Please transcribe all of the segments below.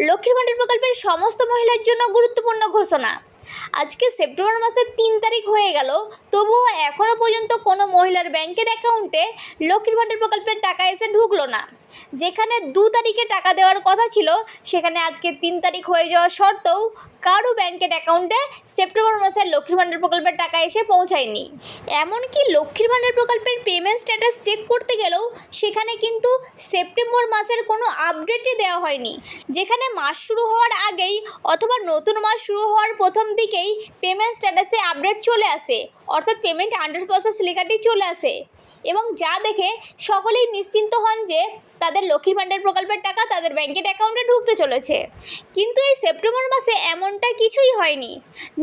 লক্ষ্মীর ভাণ্ডার প্রকল্পের সমস্ত মহিলার জন্য গুরুত্বপূর্ণ ঘোষণা। আজকে সেপ্টেম্বর মাসের 3 তারিখ হয়ে গেল, তবুও এখনও পর্যন্ত কোনো মহিলার ব্যাংকের অ্যাকাউন্টে লক্ষ্মীর ভাণ্ডার প্রকল্পের টাকা এসে ঢুকলো না। যেখানে 2 তারিখে টাকা দেওয়ার কথা ছিল, সেখানে আজকে 3 তারিখ হয়ে যাওয়া সত্ত্বেও কারো ব্যাংকের অ্যাকাউন্টে সেপ্টেম্বর মাসের লক্ষ্মীর ভাণ্ডার প্রকল্পের টাকা এসে পৌঁছায়নি। এমনকি লক্ষ্মীর ভাণ্ডার প্রকল্পের পেমেন্ট স্ট্যাটাস চেক করতে গেলেও সেখানে কিন্তু সেপ্টেম্বর মাসের কোনো আপডেটই দেওয়া হয়নি। যেখানে মাস শুরু হওয়ার আগেই অথবা নতুন মাস শুরু হওয়ার প্রথম দিকেই পেমেন্ট স্ট্যাটাসে আপডেট চলে আসে, অর্থাৎ পেমেন্ট আন্ডার প্রসেস লেখাটি চলে আসে, এবং যা দেখে সকলেই নিশ্চিন্ত হন যে তাদের লক্ষ্মীর ভাণ্ডার প্রকল্পের টাকা তাদের ব্যাংকের অ্যাকাউন্টে ঢুকতে চলেছে। কিন্তু এই সেপ্টেম্বর মাসে এমনটা কিছুই হয়নি।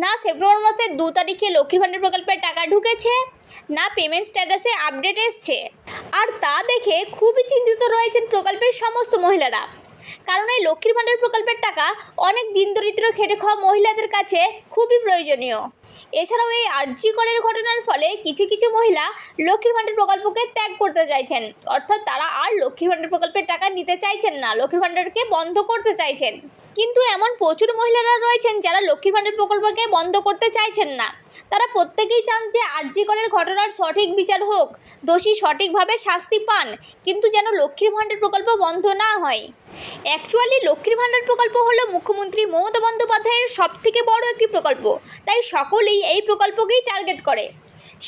না সেপ্টেম্বর মাসের 2 তারিখে লক্ষ্মীর ভাণ্ডার প্রকল্পের টাকা ঢুকেছে, না পেমেন্ট স্ট্যাটাসে আপডেট এসছে। আর তা দেখে খুবই চিন্তিত রয়েছেন প্রকল্পের সমস্ত মহিলারা, কারণ এই লক্ষ্মীর ভাণ্ডার প্রকল্পের টাকা অনেক দিন দরিদ্র খেটে খাওয়া মহিলাদের কাছে খুবই প্রয়োজনীয়। এছাড়াও এই আরজি করের ঘটনার ফলে কিছু কিছু মহিলা লক্ষ্মীর ভাণ্ডার প্রকল্পকে ত্যাগ করতে চাইছেন, অর্থাৎ তারা আর লক্ষ্মীর ভাণ্ডার প্রকল্পের টাকা নিতে চাইছেন না, লক্ষ্মীর ভাণ্ডারকে বন্ধ করতে চাইছেন। কিন্তু এমন প্রচুর মহিলারা রয়েছেন যারা লক্ষ্মীর ভাণ্ডার প্রকল্পকে বন্ধ করতে চাইছেন না। তারা প্রত্যেকেই চান যে আরজি করের ঘটনার সঠিক বিচার হোক, দোষী সঠিকভাবে শাস্তি পান, কিন্তু যেন লক্ষ্মীর ভাণ্ডার প্রকল্প বন্ধ না হয়। অ্যাকচুয়ালি লক্ষ্মীর ভাণ্ডার প্রকল্প হলো মুখ্যমন্ত্রী মমতা বন্দ্যোপাধ্যায়ের সবথেকে বড় একটি প্রকল্প, তাই সকলেই এই প্রকল্পকেই টার্গেট করে।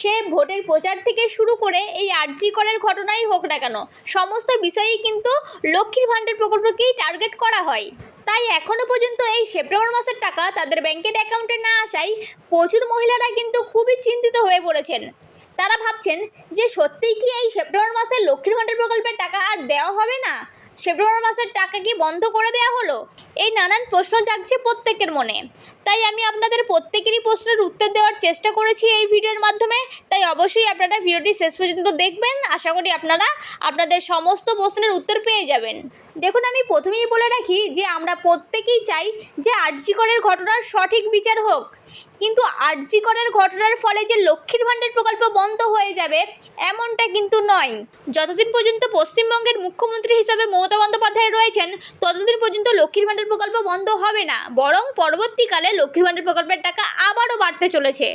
সে ভোটের প্রচার থেকে শুরু করে এই আরজি করের ঘটনাই হোক না কেন, সমস্ত বিষয়েই কিন্তু লক্ষ্মীর ভাণ্ডার প্রকল্পকেই টার্গেট করা হয়। তাই এখনও পর্যন্ত এই সেপ্টেম্বর মাসের টাকা তাদের ব্যাংকের অ্যাকাউন্টে না আসায় প্রচুর মহিলারা কিন্তু খুবই চিন্তিত হয়ে পড়েছেন। তারা ভাবছেন যে সত্যিই কি এই সেপ্টেম্বর মাসে লক্ষ্মীর ভাণ্ডার প্রকল্পের টাকা আর দেওয়া হবে না? সেপ্টেম্বর মাসের টাকা কি বন্ধ করে দেওয়া হলো? এই নানান প্রশ্ন জাগছে প্রত্যেকের মনে। তাই আমি আপনাদের প্রত্যেকেরই প্রশ্নের উত্তর দেওয়ার চেষ্টা করেছি এই ভিডিওর মাধ্যমে। তাই অবশ্যই আপনারা ভিডিওটি শেষ পর্যন্ত দেখবেন। আশা করি আপনারা আপনাদের সমস্ত প্রশ্নের উত্তর পেয়ে যাবেন। দেখুন, আমি প্রথমেই বলে রাখি যে আমরা প্রত্যেকেই চাই যে আরজি করের ঘটনার সঠিক বিচার হোক, কিন্তু আরজি করের ঘটনার ফলে যে লক্ষ্মীর ভাণ্ডার প্রকল্প বন্ধ হয়ে যাবে এমনটা কিন্তু নয়। যতদিন পর্যন্ত পশ্চিমবঙ্গের মুখ্যমন্ত্রী হিসাবে মমতা বন্দ্যোপাধ্যায় রয়েছেন, ততদিন পর্যন্ত লক্ষ্মীর ভাণ্ডার প্রকল্প বন্ধ হবে না, বরং পরবর্তীকালে লক্ষ্মীর ভাণ্ডার প্রকল্পের টাকা আবারও বাড়তে চলেছে।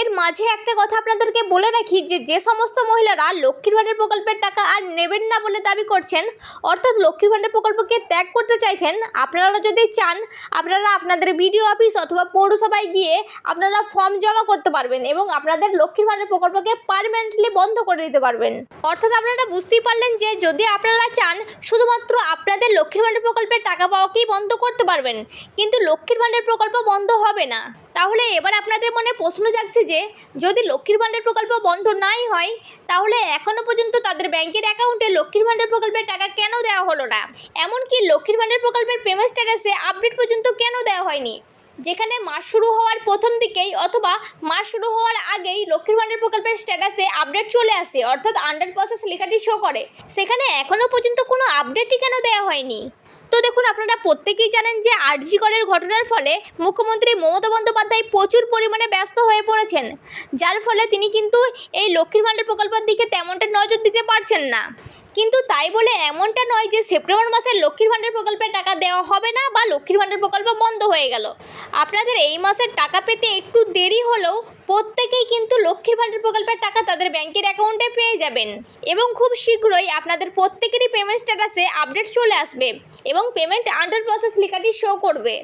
এর মাঝে একটা কথা আপনাদেরকে বলে রাখি যে সমস্ত মহিলারা লক্ষ্মীর ভাণ্ডার প্রকল্পের টাকা আর নেবেন না বলে দাবি করছেন, অর্থাৎ লক্ষ্মীর ভাণ্ডার প্রকল্পকে ত্যাগ করতে চাইছেন, আপনারা যদি চান আপনারা আপনাদের বিডিও অফিস অথবা পৌরসভায় গিয়ে আপনারা ফর্ম জমা করতে পারবেন এবং আপনাদের লক্ষ্মীর ভাণ্ডার প্রকল্পকে পার্মানেন্টলি বন্ধ করে দিতে পারবেন। অর্থাৎ আপনারা বুঝতেই পারলেন যে যদি আপনারা চান শুধুমাত্র আপনাদের লক্ষ্মীর ভাণ্ডার প্রকল্পের টাকা পাওয়াকেই বন্ধ করতে পারবেন, কিন্তু লক্ষ্মীর ভাণ্ডার প্রকল্প বন্ধ হবে না। তাহলে এবার আপনাদের মনে প্রশ্ন জাগছে যে যদি লক্ষ্মীর ভাণ্ডার প্রকল্প বন্ধ নাই হয়, তাহলে এখনও পর্যন্ত তাদের ব্যাংকের অ্যাকাউন্টে লক্ষ্মীর ভাণ্ডার প্রকল্পের টাকা কেন দেওয়া হলো না? এমনকি লক্ষ্মীর ভাণ্ডার প্রকল্পের পেমেন্ট স্ট্যাটাসে আপডেট পর্যন্ত কেন দেওয়া হয়নি? যেখানে মাস শুরু হওয়ার প্রথম দিকেই অথবা মাস শুরু হওয়ার আগেই লক্ষ্মীর ভাণ্ডার প্রকল্পের স্ট্যাটাসে আপডেট চলে আসে, অর্থাৎ আন্ডার প্রসেস লেখাটি শো করে, সেখানে এখনও পর্যন্ত কোনো আপডেটই কেন দেওয়া হয়নি? তো দেখুন, আপনারা প্রত্যেকেই জানেন যে আরজি করের ঘটনার ফলে মুখ্যমন্ত্রী মমতা বন্দ্যোপাধ্যায় প্রচুর পরিমাণে ব্যস্ত হয়ে পড়েছেন, যার ফলে তিনি কিন্তু এই লক্ষ্মীর ভাণ্ডার প্রকল্পের দিকে তেমনটা নজর দিতে পারছেন না। কিন্তু তাই বলে এমনটা নয় যে সেপ্টেম্বর মাসে লক্ষ্মীর ভাণ্ডার প্রকল্পের টাকা দেওয়া হবে না বা লক্ষ্মীর ভাণ্ডার প্রকল্প বন্ধ হয়ে গেল। আপনাদের এই মাসের টাকা পেতে একটু দেরি হলেও প্রত্যেকেই কিন্তু লক্ষ্মীর ভাণ্ডার প্রকল্পের টাকা তাদের ব্যাংকের অ্যাকাউন্টে পেয়ে যাবেন, এবং খুব শীঘ্রই আপনাদের প্রত্যেকেরই পেমেন্ট স্ট্যাটাসে আপডেট চলে আসবে এবং পেমেন্ট আন্ডার প্রসেস লেখাটি শো করবে।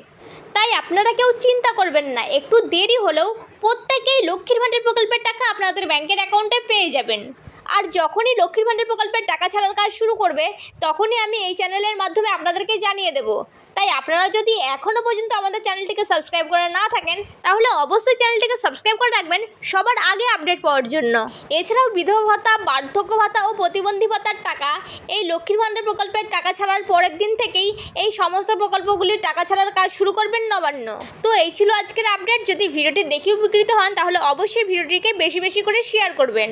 তাই আপনারা কেউ চিন্তা করবেন না, একটু দেরি হলেও প্রত্যেকেই লক্ষ্মীর ভাণ্ডার প্রকল্পের টাকা আপনাদের ব্যাংকের অ্যাকাউন্টে পেয়ে যাবেন। আর যখনই লক্ষ্মীর ভাণ্ডার প্রকল্পের টাকা ছাড়ার কাজ শুরু করবে, তখনই আমি এই চ্যানেলের মাধ্যমে আপনাদেরকে জানিয়ে দেব। তাই আপনারা যদি এখনও পর্যন্ত আমাদের চ্যানেলটিকে সাবস্ক্রাইব করে না থাকেন, তাহলে অবশ্যই চ্যানেলটিকে সাবস্ক্রাইব করে রাখবেন সবার আগে আপডেট পাওয়ার জন্য। এছাড়াও বিধবা ভাতা, বার্ধক্য ভাতা ও প্রতিবন্ধী ভাতার টাকা এই লক্ষ্মীর ভাণ্ডার প্রকল্পের টাকা ছাড়ার পরের দিন থেকেই এই সমস্ত প্রকল্পগুলির টাকা ছাড়ার কাজ শুরু করবেন নবান্ন। তো এই ছিল আজকের আপডেট। যদি ভিডিওটি দেখে উপকৃত হন, তাহলে অবশ্যই ভিডিওটিকে বেশি বেশি করে শেয়ার করবেন।